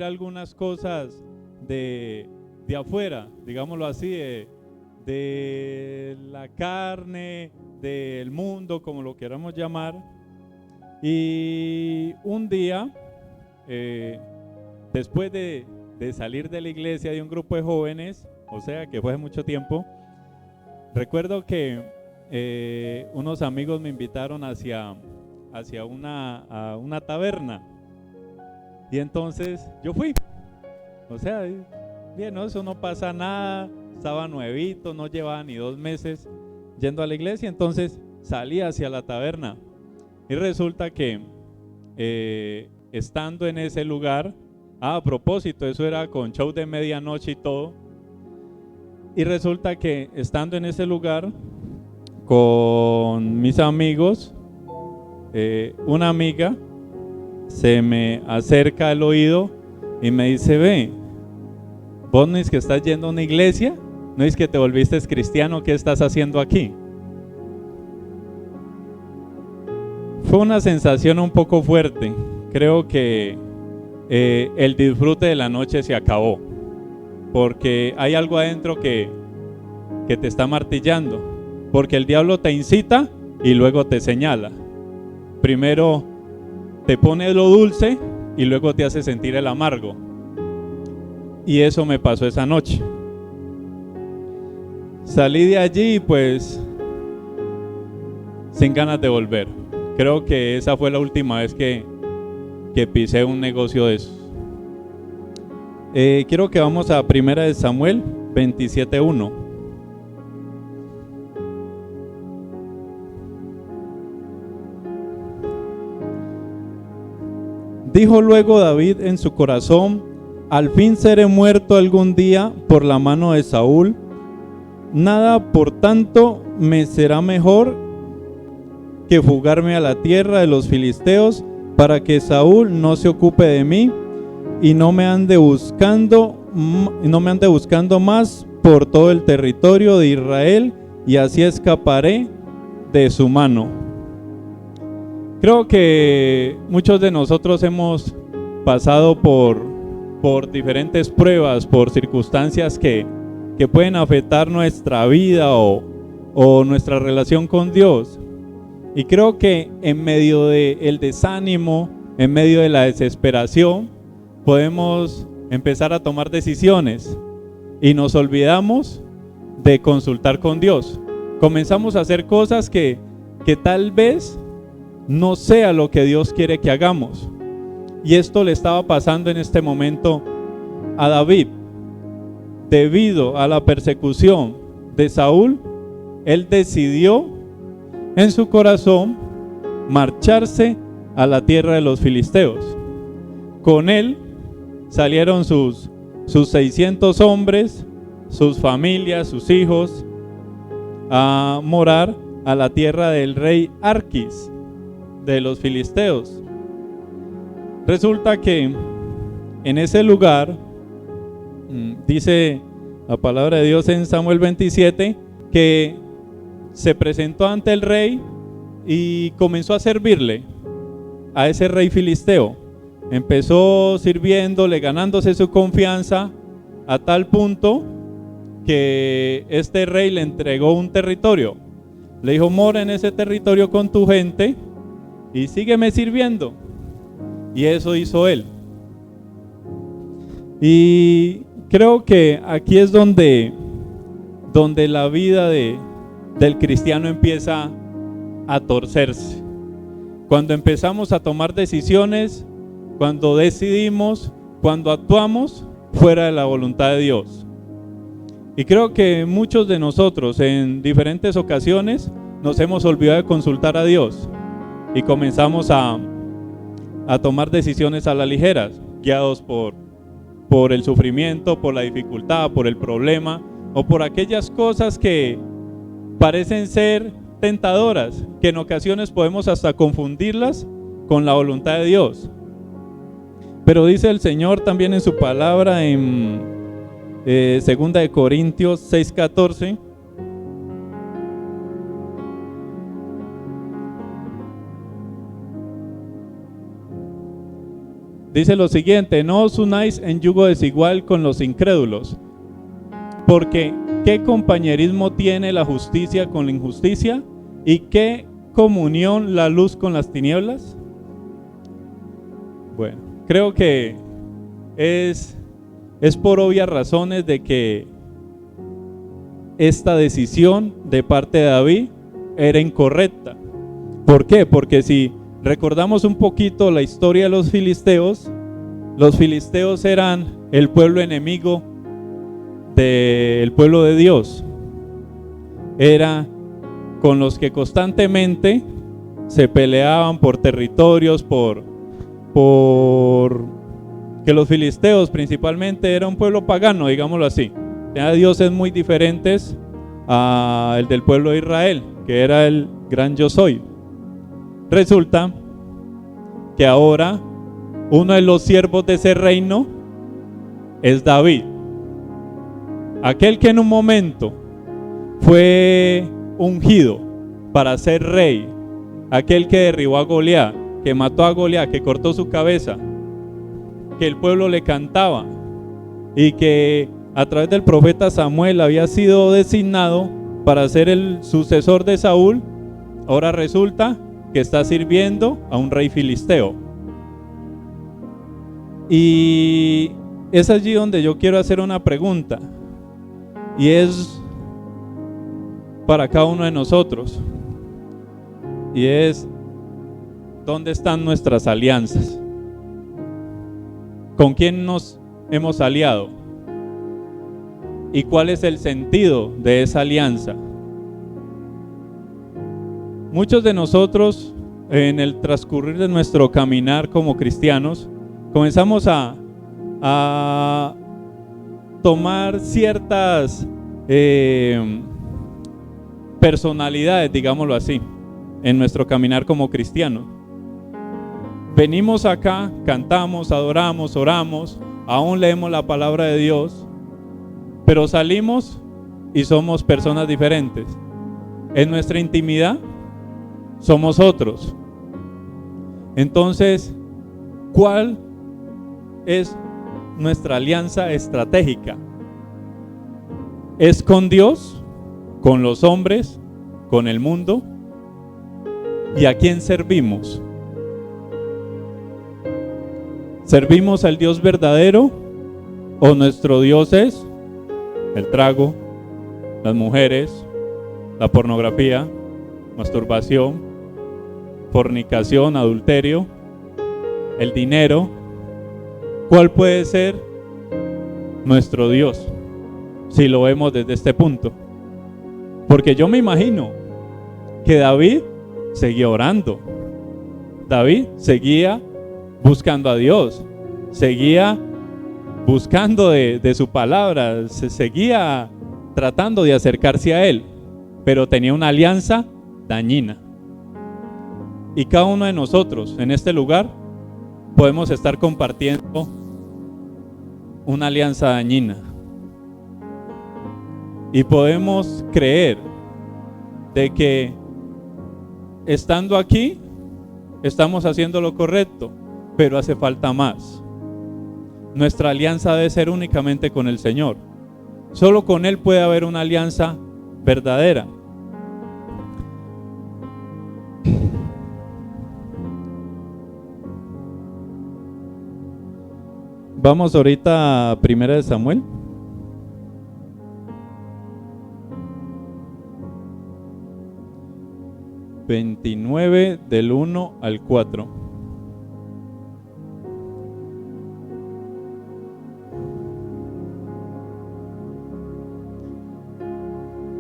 algunas cosas de afuera, digámoslo así, de la carne, del mundo, como lo queramos llamar. Y un día, después de salir de la iglesia de un grupo de jóvenes, o sea que fue hace mucho tiempo, recuerdo que unos amigos me invitaron hacia a una taberna, y entonces yo fui. O sea, bien, no, eso no pasa nada, estaba nuevito, no llevaba ni 2 meses yendo a la iglesia, entonces salí hacia la taberna y resulta que estando en ese lugar, a propósito, eso era con show de medianoche y todo, y resulta que estando en ese lugar con mis amigos, una amiga se me acerca al oído y me dice: ve, vos no es que estás yendo a una iglesia, no es que te volviste cristiano, ¿qué estás haciendo aquí? Fue una sensación un poco fuerte. Creo que el disfrute de la noche se acabó, porque hay algo adentro que te está martillando, porque el diablo te incita y luego te señala. Primero te pone lo dulce y luego te hace sentir el amargo. Y eso me pasó esa noche. Salí de allí pues sin ganas de volver. Creo que esa fue la última vez que pisé un negocio de esos. Quiero que vamos a 1 Samuel 27:1. Dijo luego David en su corazón: al fin seré muerto algún día por la mano de Saúl. Nada, por tanto, me será mejor que fugarme a la tierra de los filisteos, para que Saúl no se ocupe de mí y no me ande buscando más por todo el territorio de Israel, y así escaparé de su mano. Creo que muchos de nosotros hemos pasado por diferentes pruebas, por circunstancias que pueden afectar nuestra vida o nuestra relación con Dios. Y creo que en medio del desánimo, en medio de la desesperación, podemos empezar a tomar decisiones y nos olvidamos de consultar con Dios. Comenzamos a hacer cosas que tal vez no sea lo que Dios quiere que hagamos. Y esto le estaba pasando en este momento a David. Debido a la persecución de Saúl, él decidió en su corazón marcharse a la tierra de los filisteos. Con él salieron sus 600 hombres, sus familias, sus hijos, a morar a la tierra del rey Arquis de los filisteos. Resulta que en ese lugar, dice la palabra de Dios en Samuel 27, que se presentó ante el rey y comenzó a servirle a ese rey filisteo. Empezó sirviéndole, ganándose su confianza, a tal punto que este rey le entregó un territorio. Le dijo: mora en ese territorio con tu gente y sígueme sirviendo. Y eso hizo él. Y creo que aquí es donde la vida del cristiano empieza a torcerse. Cuando empezamos a tomar decisiones, cuando decidimos, cuando actuamos fuera de la voluntad de Dios. Y creo que muchos de nosotros en diferentes ocasiones nos hemos olvidado de consultar a Dios y comenzamos a tomar decisiones a la ligera, guiados por el sufrimiento, por la dificultad, por el problema o por aquellas cosas que parecen ser tentadoras, que en ocasiones podemos hasta confundirlas con la voluntad de Dios. Pero dice el Señor también en su palabra en 2 de Corintios 6:14: dice lo siguiente: no os unáis en yugo desigual con los incrédulos, porque ¿qué compañerismo tiene la justicia con la injusticia? ¿Y qué comunión la luz con las tinieblas? Bueno, creo que es por obvias razones de que esta decisión de parte de David era incorrecta. ¿Por qué? Porque si recordamos un poquito la historia de los filisteos eran el pueblo enemigo del pueblo de Dios. Era con los que constantemente se peleaban por territorios, por que los filisteos principalmente era un pueblo pagano, digámoslo así. Tenía dioses muy diferentes al del pueblo de Israel, que era el gran yo soy. Resulta que ahora uno de los siervos de ese reino es David, aquel que en un momento fue ungido para ser rey, aquel que derribó a Goliat, que mató a Goliat, que cortó su cabeza, que el pueblo le cantaba y que a través del profeta Samuel había sido designado para ser el sucesor de Saúl. Ahora resulta que está sirviendo a un rey filisteo. Y es allí donde yo quiero hacer una pregunta, y es para cada uno de nosotros, y es: ¿dónde están nuestras alianzas? ¿Con quién nos hemos aliado? ¿Y cuál es el sentido de esa alianza? Muchos de nosotros, en el transcurrir de nuestro caminar como cristianos, comenzamos a tomar ciertas personalidades, digámoslo así, en nuestro caminar como cristianos. Venimos acá, cantamos, adoramos, oramos, aún leemos la palabra de Dios, pero salimos y somos personas diferentes. En nuestra intimidad somos otros. Entonces, ¿cuál es nuestra alianza estratégica? ¿Es con Dios, con los hombres, con el mundo? ¿Y a quién servimos? ¿Servimos al Dios verdadero o nuestro Dios es el trago, las mujeres, la pornografía, masturbación, fornicación, adulterio, el dinero? ¿Cuál puede ser nuestro Dios si lo vemos desde este punto? Porque yo me imagino que David seguía orando, David seguía buscando a Dios, seguía buscando de su palabra, se seguía tratando de acercarse a Él, pero tenía una alianza dañina. Y cada uno de nosotros en este lugar podemos estar compartiendo una alianza dañina, y podemos creer de que estando aquí estamos haciendo lo correcto, pero hace falta más. Nuestra alianza debe ser únicamente con el Señor. Solo con Él puede haber una alianza verdadera. Vamos ahorita a 1 Samuel. ...29 del 1 al 4.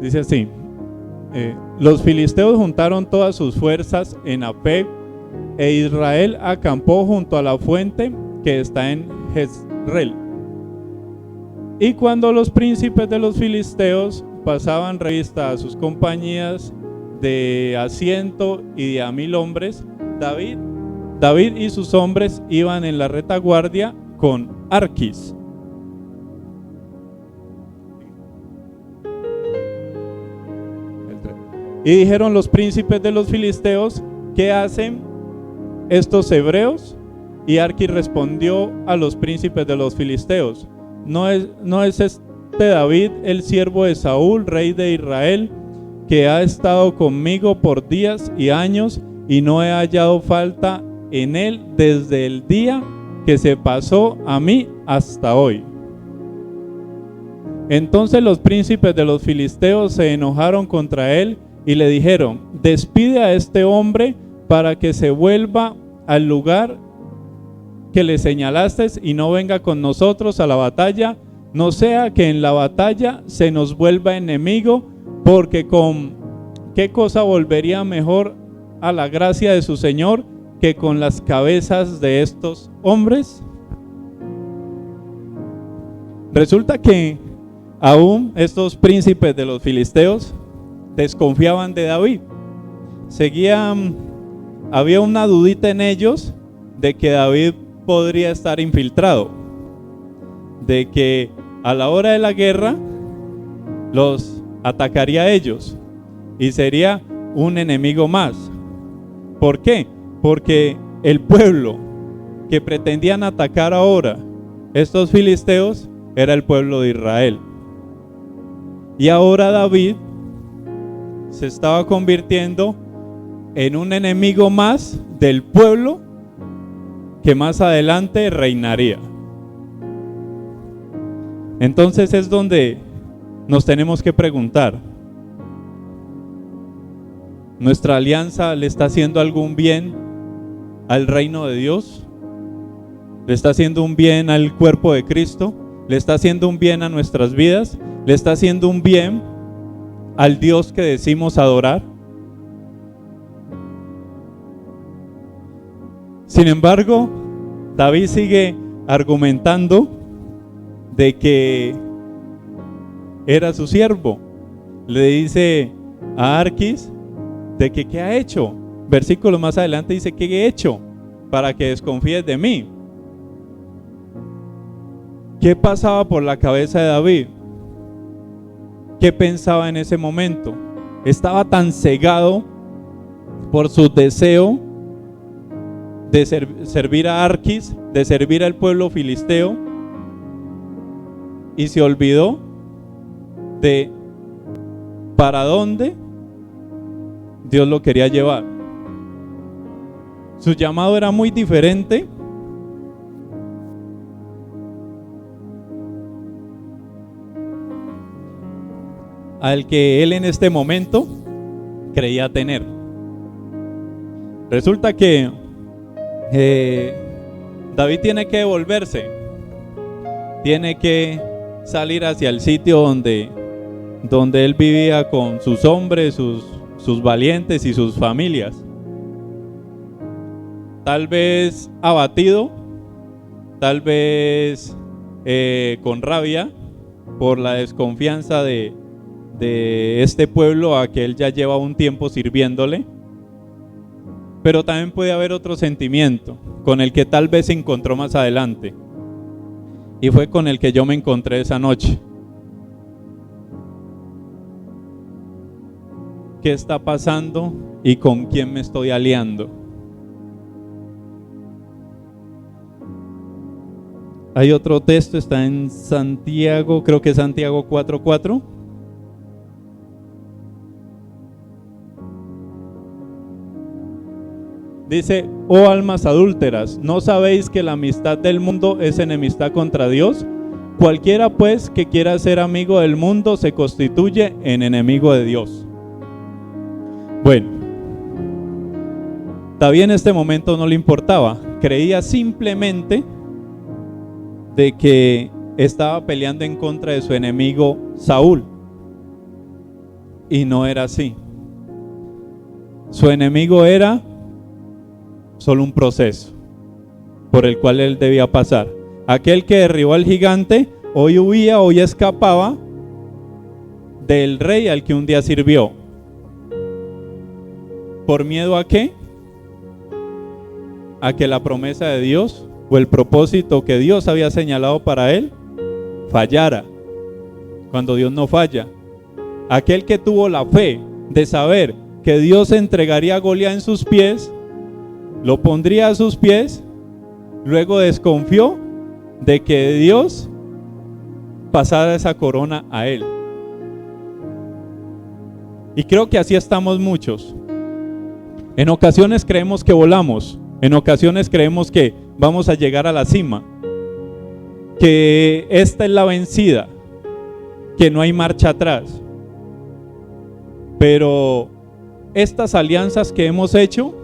Dice así: los filisteos juntaron todas sus fuerzas en Afec, e Israel acampó junto a la fuente que está en Jezreel. Y cuando los príncipes de los filisteos pasaban revista a sus compañías de a 100 y de a 1000 hombres, David y sus hombres iban en la retaguardia con Arquis. Y dijeron los príncipes de los filisteos: ¿qué hacen estos hebreos Y Arquis respondió a los príncipes de los filisteos: ¿No es este David el siervo de Saúl, rey de Israel, que ha estado conmigo por días y años, y no he hallado falta en él desde el día que se pasó a mí hasta hoy? Entonces los príncipes de los filisteos se enojaron contra él y le dijeron: despide a este hombre para que se vuelva al lugar que le señalaste y no venga con nosotros a la batalla, no sea que en la batalla se nos vuelva enemigo, porque con qué cosa volvería mejor a la gracia de su Señor que con las cabezas de estos hombres. Resulta que aún estos príncipes de los filisteos desconfiaban de David. Había una dudita en ellos de que David podría estar infiltrado, de que a la hora de la guerra los atacaría a ellos y sería un enemigo más. ¿Por qué? Porque el pueblo que pretendían atacar ahora estos filisteos era el pueblo de Israel. Y ahora David se estaba convirtiendo en un enemigo más del pueblo que más adelante reinaría. Entonces es donde nos tenemos que preguntar: ¿nuestra alianza le está haciendo algún bien al reino de Dios? ¿Le está haciendo un bien al cuerpo de Cristo? ¿Le está haciendo un bien a nuestras vidas? ¿Le está haciendo un bien al Dios que decimos adorar? Sin embargo, David sigue argumentando de que era su siervo. Le dice a Arquis de que ¿qué ha hecho? Versículo más adelante dice: ¿qué he hecho para que desconfíes de mí? ¿Qué pasaba por la cabeza de David? ¿Qué pensaba en ese momento? Estaba tan cegado por su deseo de servir a Arquis, de servir al pueblo filisteo, y se olvidó de para dónde Dios lo quería llevar. Su llamado era muy diferente al que él en este momento creía tener. Resulta que David tiene que devolverse, tiene que salir hacia el sitio donde él vivía con sus hombres, sus valientes y sus familias. Tal vez abatido, tal vez con rabia por la desconfianza de este pueblo a que él ya lleva un tiempo sirviéndole. Pero también puede haber otro sentimiento con el que tal vez se encontró más adelante, y fue con el que yo me encontré esa noche. ¿Qué está pasando y con quién me estoy aliando? Hay otro texto, está en Santiago, creo que es Santiago 4:4. Dice: oh almas adúlteras, ¿no sabéis que la amistad del mundo es enemistad contra Dios? Cualquiera pues que quiera ser amigo del mundo se constituye en enemigo de Dios. Bueno, David en este momento no le importaba, creía simplemente de que estaba peleando en contra de su enemigo Saúl, y no era así. Su enemigo era solo un proceso por el cual él debía pasar. Aquel que derribó al gigante hoy huía, hoy escapaba del rey al que un día sirvió. ¿Por miedo a qué? A que la promesa de Dios o el propósito que Dios había señalado para él fallara, cuando Dios no falla. Aquel que tuvo la fe de saber que Dios entregaría a Goliat en sus pies, lo pondría a sus pies luego desconfió de que Dios pasara esa corona a él. Y creo que así estamos muchos. En ocasiones creemos que volamos, en ocasiones creemos que vamos a llegar a la cima, que esta es la vencida, que no hay marcha atrás. Pero estas alianzas que hemos hecho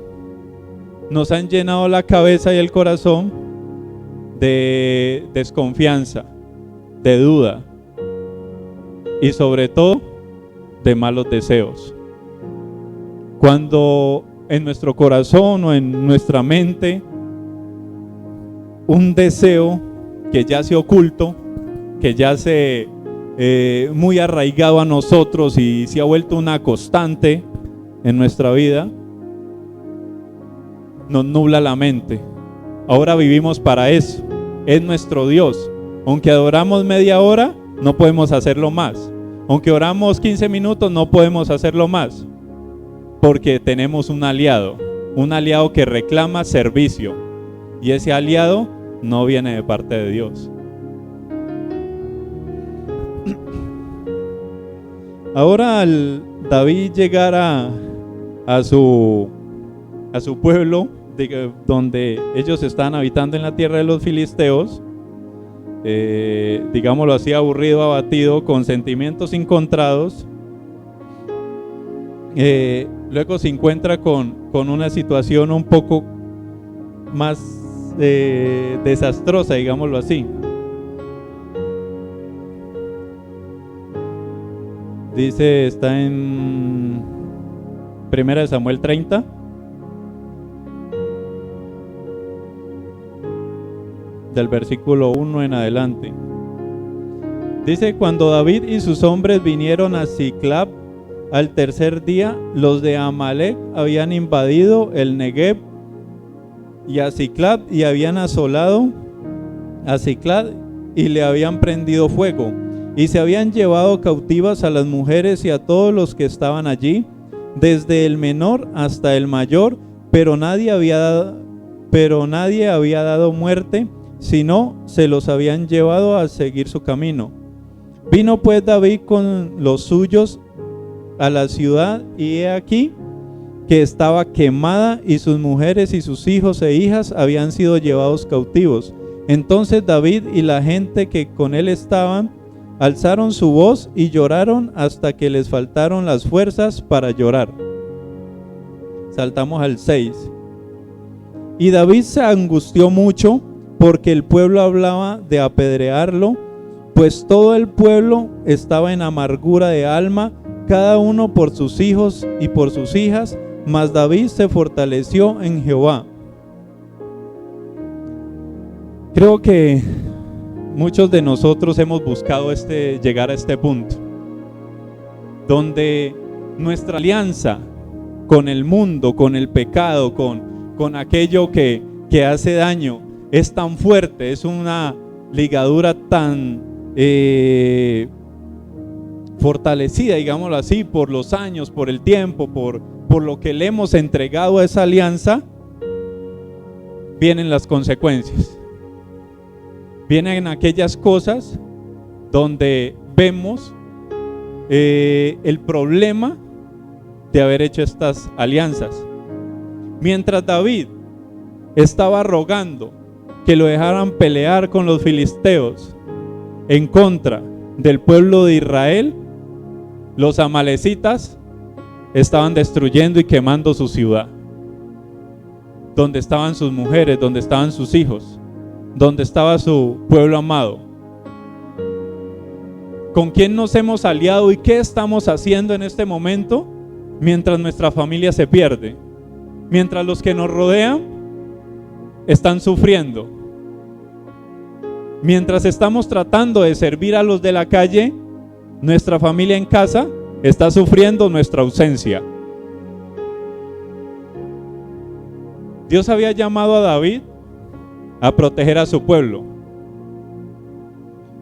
nos han llenado la cabeza y el corazón de desconfianza, de duda y sobre todo de malos deseos. Cuando en nuestro corazón o en nuestra mente un deseo que ya se oculto, que ya se muy arraigado a nosotros y se ha vuelto una constante en nuestra vida, nos nubla la mente. Ahora vivimos para eso, es nuestro Dios. Aunque adoramos media hora, no podemos hacerlo más. Aunque oramos 15 minutos, no podemos hacerlo más, porque tenemos un aliado que reclama servicio, y ese aliado no viene de parte de Dios. Ahora al David llegar a su pueblo, donde ellos están habitando en la tierra de los filisteos, digámoslo así, aburrido, abatido, con sentimientos encontrados, luego se encuentra con una situación un poco más desastrosa, digámoslo así. Dice, está en 1 Samuel 30. Del versículo 1 en adelante. Dice, cuando David y sus hombres vinieron a Siclag al tercer día, los de Amalec habían invadido el Negev y a Siclag, y habían asolado a Siclag y le habían prendido fuego, y se habían llevado cautivas a las mujeres y a todos los que estaban allí, desde el menor hasta el mayor, pero nadie había dado muerte, sino se los habían llevado a seguir su camino. Vino pues David con los suyos a la ciudad, y he aquí que estaba quemada, y sus mujeres y sus hijos e hijas habían sido llevados cautivos. Entonces David y la gente que con él estaban alzaron su voz y lloraron hasta que les faltaron las fuerzas para llorar. Saltamos al 6. Y David se angustió mucho porque el pueblo hablaba de apedrearlo, pues todo el pueblo estaba en amargura de alma, cada uno por sus hijos y por sus hijas, mas David se fortaleció en Jehová. Creo que muchos de nosotros hemos buscado llegar a este punto, donde nuestra alianza con el mundo, con el pecado, con aquello que hace daño, es tan fuerte, es una ligadura tan fortalecida, digámoslo así, por los años, por el tiempo, por lo que le hemos entregado a esa alianza. Vienen las consecuencias, vienen aquellas cosas donde vemos el problema de haber hecho estas alianzas. Mientras David estaba rogando que lo dejaran pelear con los filisteos en contra del pueblo de Israel, los amalecitas estaban destruyendo y quemando su ciudad, donde estaban sus mujeres, donde estaban sus hijos, donde estaba su pueblo amado. ¿Con quién nos hemos aliado y qué estamos haciendo en este momento mientras nuestra familia se pierde? Mientras los que nos rodean están sufriendo. Mientras estamos tratando de servir a los de la calle, nuestra familia en casa está sufriendo nuestra ausencia. Dios había llamado a David a proteger a su pueblo,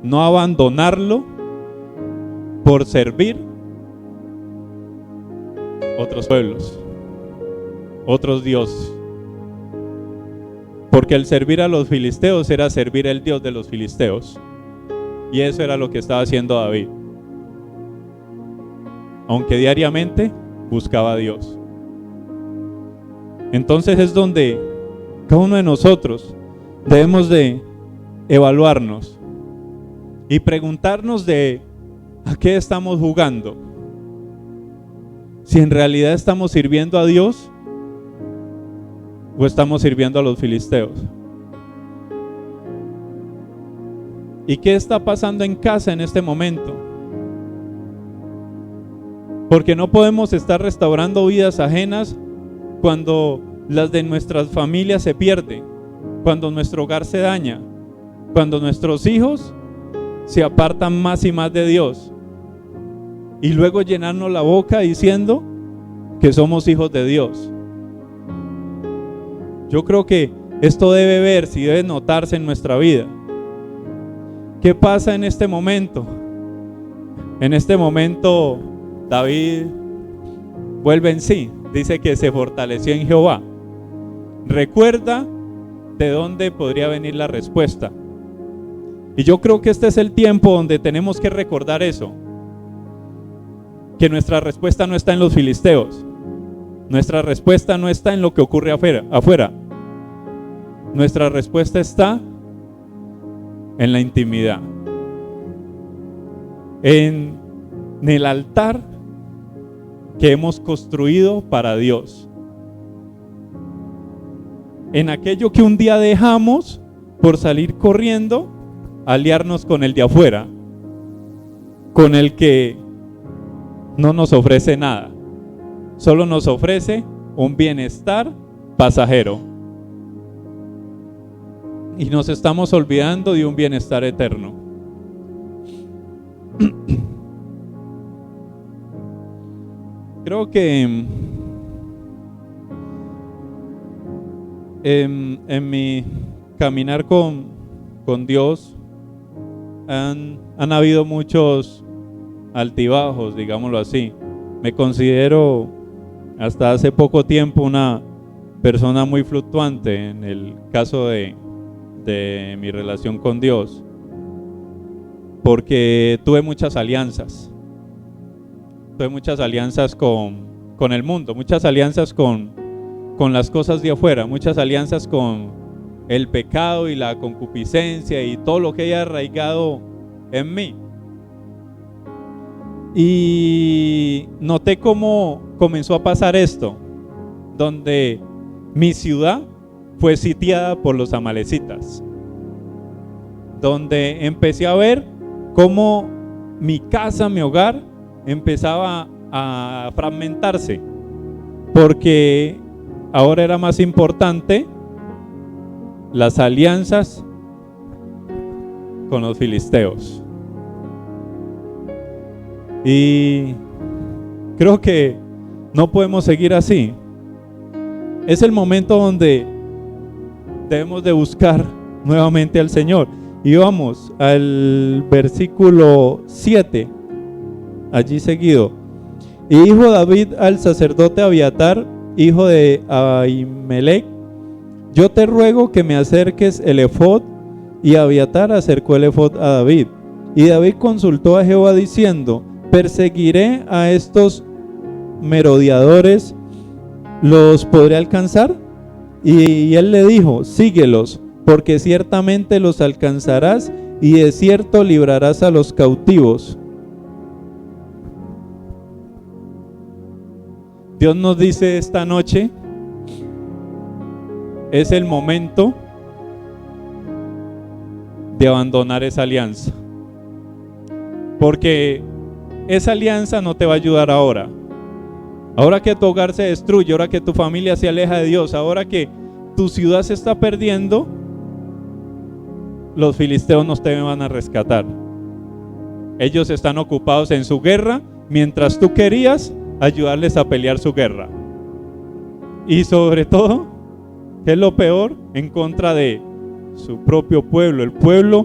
no abandonarlo por servir otros pueblos, otros dioses. porque el servir a los filisteos era servir al Dios de los filisteos. Y eso era lo que estaba haciendo David. Aunque diariamente buscaba a Dios. Entonces es donde cada uno de nosotros debemos de evaluarnos y preguntarnos de a qué estamos jugando. Si en realidad estamos sirviendo a Dios o estamos sirviendo a los filisteos. ¿Y qué está pasando en casa en este momento? Porque no podemos estar restaurando vidas ajenas cuando las de nuestras familias se pierden, cuando nuestro hogar se daña, cuando nuestros hijos se apartan más y más de Dios, y luego llenarnos la boca diciendo que somos hijos de Dios. Yo creo que esto debe verse y debe notarse en nuestra vida. ¿Qué pasa en este momento? En este momento David vuelve en sí, dice que se fortaleció en Jehová. Recuerda de dónde podría venir la respuesta. Y yo creo que este es el tiempo donde tenemos que recordar eso, que nuestra respuesta no está en los filisteos, nuestra respuesta no está en lo que ocurre afuera. Nuestra respuesta está en la intimidad, en el altar que hemos construido para Dios, en aquello que un día dejamos por salir corriendo a aliarnos con el de afuera, con el que no nos ofrece nada, solo nos ofrece un bienestar pasajero. Y nos estamos olvidando de un bienestar eterno. Creo que en mi caminar con Dios han habido muchos altibajos, digámoslo así. Me considero hasta hace poco tiempo una persona muy fluctuante en el caso de mi relación con Dios, porque tuve muchas alianzas con el mundo, muchas alianzas con las cosas de afuera, muchas alianzas con el pecado y la concupiscencia y todo lo que haya arraigado en mí. Y noté cómo comenzó a pasar esto, donde mi ciudad fue sitiada por los amalecitas, donde empecé a ver cómo mi casa, mi hogar empezaba a fragmentarse, porque ahora era más importante las alianzas con los filisteos. Y creo que no podemos seguir así. Es el momento donde debemos de buscar nuevamente al Señor. Y vamos al versículo 7, allí seguido. Y dijo David al sacerdote Abiatar, hijo de Ahimelech: yo te ruego que me acerques el efod. Y Abiatar acercó el efod a David. Y David consultó a Jehová diciendo: ¿perseguiré a estos merodeadores? ¿Los podré alcanzar? Y él le dijo: síguelos, porque ciertamente los alcanzarás, y de cierto librarás a los cautivos. Dios nos dice esta noche: es el momento de abandonar esa alianza, porque esa alianza no te va a ayudar ahora. Ahora que tu hogar se destruye, ahora que tu familia se aleja de Dios, ahora que tu ciudad se está perdiendo, los filisteos no te van a rescatar. Ellos están ocupados en su guerra, mientras tú querías ayudarles a pelear su guerra. Y sobre todo, ¿qué es lo peor? En contra de su propio pueblo, el pueblo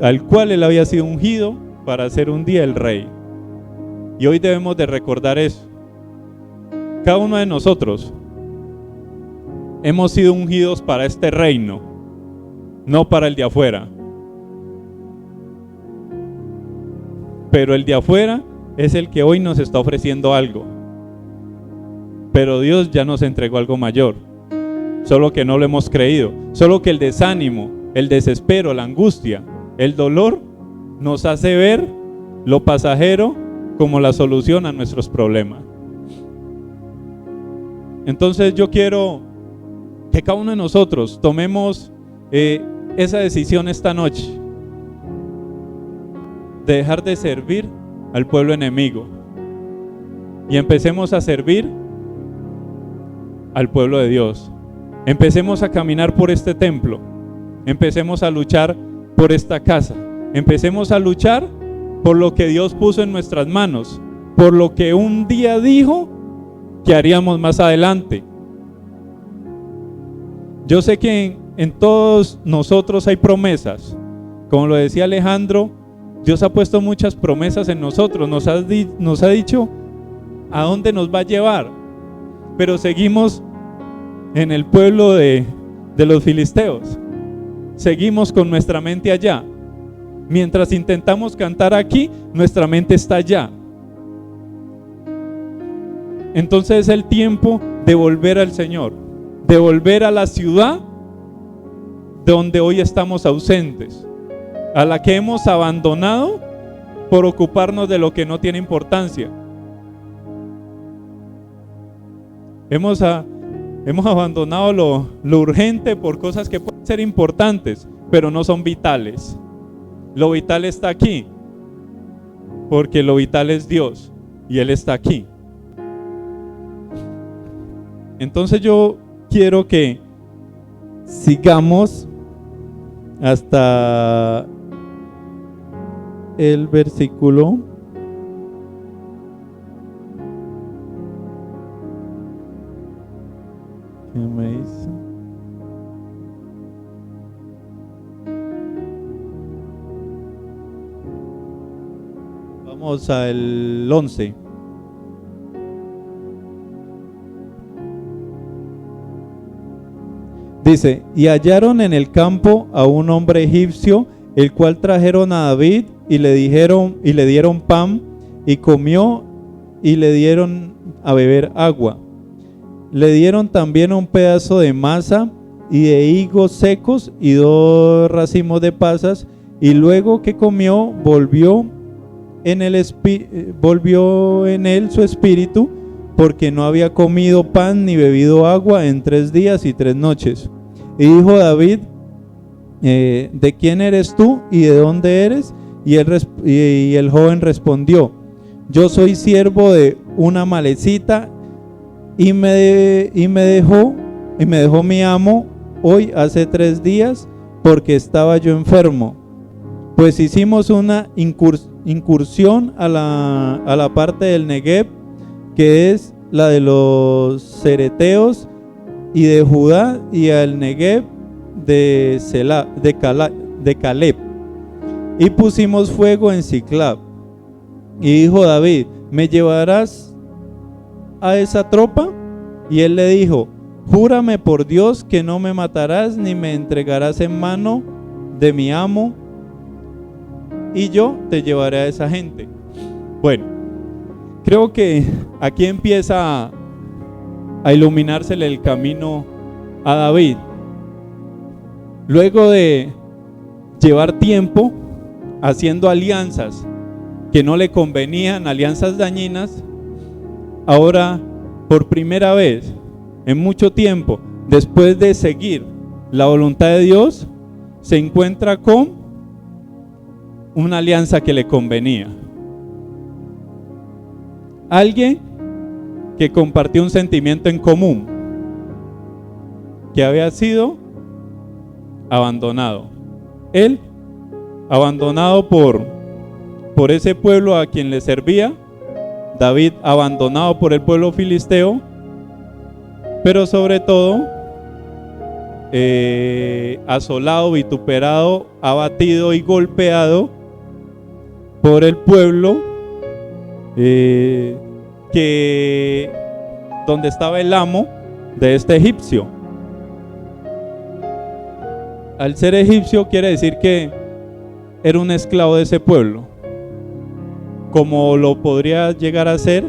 al cual él había sido ungido para ser un día el rey. Y hoy debemos de recordar eso. Cada uno de nosotros, hemos sido ungidos para este reino, no para el de afuera. Pero el de afuera es el que hoy nos está ofreciendo algo. Pero Dios ya nos entregó algo mayor, solo que no lo hemos creído, solo que el desánimo, el desespero, la angustia, el dolor nos hace ver lo pasajero como la solución a nuestros problemas. Entonces yo quiero que cada uno de nosotros tomemos esa decisión esta noche de dejar de servir al pueblo enemigo y empecemos a servir al pueblo de Dios. Empecemos a caminar por este templo, empecemos a luchar por esta casa, empecemos a luchar por lo que Dios puso en nuestras manos, por lo que un día dijo que haríamos más adelante. Yo sé que en todos nosotros hay promesas. Como lo decía Alejandro, Dios ha puesto muchas promesas en nosotros, nos ha dicho a dónde nos va a llevar, pero seguimos en el pueblo de los filisteos, seguimos con nuestra mente allá. Mientras intentamos cantar aquí, nuestra mente está allá. Entonces es el tiempo de volver al Señor, de volver a la ciudad donde hoy estamos ausentes, a la que hemos abandonado por ocuparnos de lo que no tiene importancia. Hemos abandonado lo urgente por cosas que pueden ser importantes, pero no son vitales. Lo vital está aquí, porque lo vital es Dios y Él está aquí. Entonces yo quiero que sigamos hasta el versículo 'Qué me hizo? Vamos al 11. Dice: y hallaron en el campo a un hombre egipcio, el cual trajeron a David y le dieron pan, y comió, y le dieron a beber agua. Le dieron también un pedazo de masa y de higos secos y 2 racimos de pasas, y luego que comió volvió en él su espíritu, porque no había comido pan ni bebido agua en 3 días y 3 noches. Y dijo David: ¿de quién eres tú y de dónde eres? Y el joven respondió: yo soy siervo de una amalecita, y me dejó mi amo hoy hace 3 días, porque estaba yo enfermo. Pues hicimos una incursión a la parte del Negev, que es la de los cereteos, y de Judá, y al Negev de Caleb, y pusimos fuego en Siclab. Y dijo David: ¿me llevarás a esa tropa? Y él le dijo: júrame por Dios que no me matarás ni me entregarás en mano de mi amo, y yo te llevaré a esa gente. Bueno, creo que aquí empieza a iluminársele el camino a David. Luego de llevar tiempo haciendo alianzas que no le convenían, alianzas dañinas, ahora por primera vez en mucho tiempo, después de seguir la voluntad de Dios, se encuentra con una alianza que le convenía. Alguien que compartió un sentimiento en común, que había sido abandonado. Él, abandonado por ese pueblo a quien le servía. David, abandonado por el pueblo filisteo. Pero sobre todo, asolado, vituperado, abatido y golpeado por el pueblo donde estaba el amo de este egipcio. al ser egipcio quiere decir que era un esclavo de ese pueblo, como lo podría llegar a ser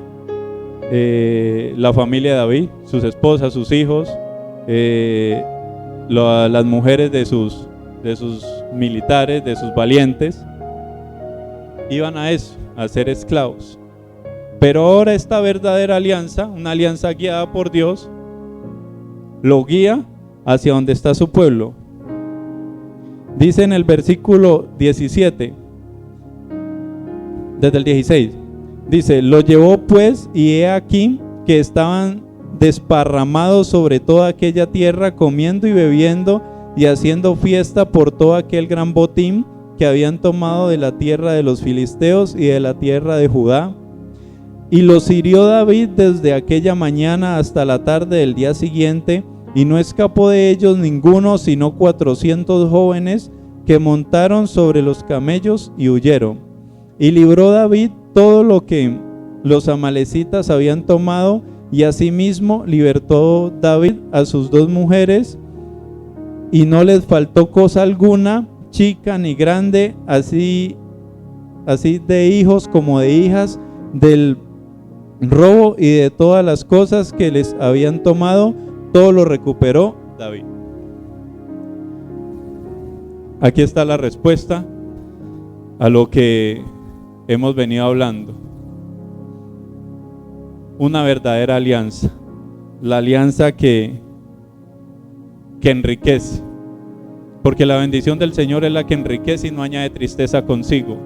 la familia de David, sus esposas, sus hijos, las mujeres de sus militares, de sus valientes, iban a eso, a ser esclavos. Pero ahora esta verdadera alianza, una alianza guiada por Dios, lo guía hacia donde está su pueblo. Dice en el versículo 17, desde el 16, dice: lo llevó pues, y he aquí que estaban desparramados sobre toda aquella tierra, comiendo y bebiendo y haciendo fiesta por todo aquel gran botín que habían tomado de la tierra de los filisteos y de la tierra de Judá. Y los hirió David desde aquella mañana hasta la tarde del día siguiente, y no escapó de ellos ninguno, sino 400 jóvenes que montaron sobre los camellos y huyeron. Y libró David todo lo que los amalecitas habían tomado, y asimismo libertó David a sus 2 mujeres, y no les faltó cosa alguna, chica ni grande, así de hijos como de hijas, del robo y de todas las cosas que les habían tomado, todo lo recuperó David. Aquí está la respuesta a lo que hemos venido hablando. Una verdadera alianza, la alianza que enriquece, porque la bendición del Señor es la que enriquece y no añade tristeza consigo.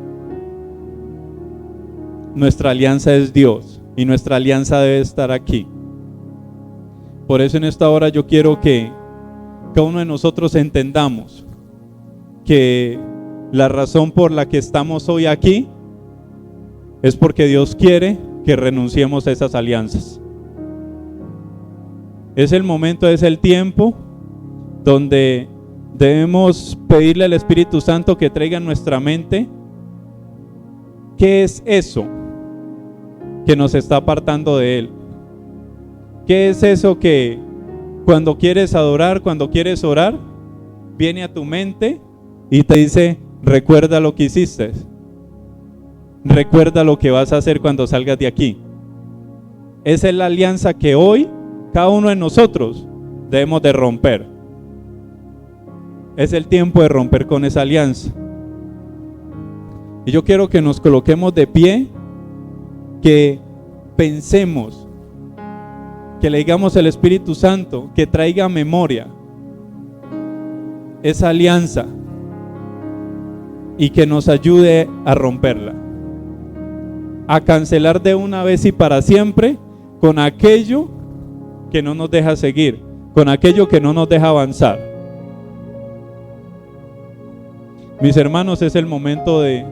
Nuestra alianza es Dios y nuestra alianza debe estar aquí. Por eso en esta hora yo quiero que cada uno de nosotros entendamos que la razón por la que estamos hoy aquí es porque Dios quiere que renunciemos a esas alianzas. Es el momento, es el tiempo donde debemos pedirle al Espíritu Santo que traiga en nuestra mente qué es eso que nos está apartando de Él. ¿Qué es eso que cuando quieres adorar, cuando quieres orar, viene a tu mente y te dice: recuerda lo que hiciste, recuerda lo que vas a hacer cuando salgas de aquí? Esa es la alianza que hoy cada uno de nosotros debemos de romper. Es el tiempo de romper con esa alianza. Y yo quiero que nos coloquemos de pie, que pensemos, que le digamos al Espíritu Santo que traiga a memoria esa alianza y que nos ayude a romperla, a cancelar de una vez y para siempre con aquello que no nos deja seguir, con aquello que no nos deja avanzar. Mis hermanos, es el momento de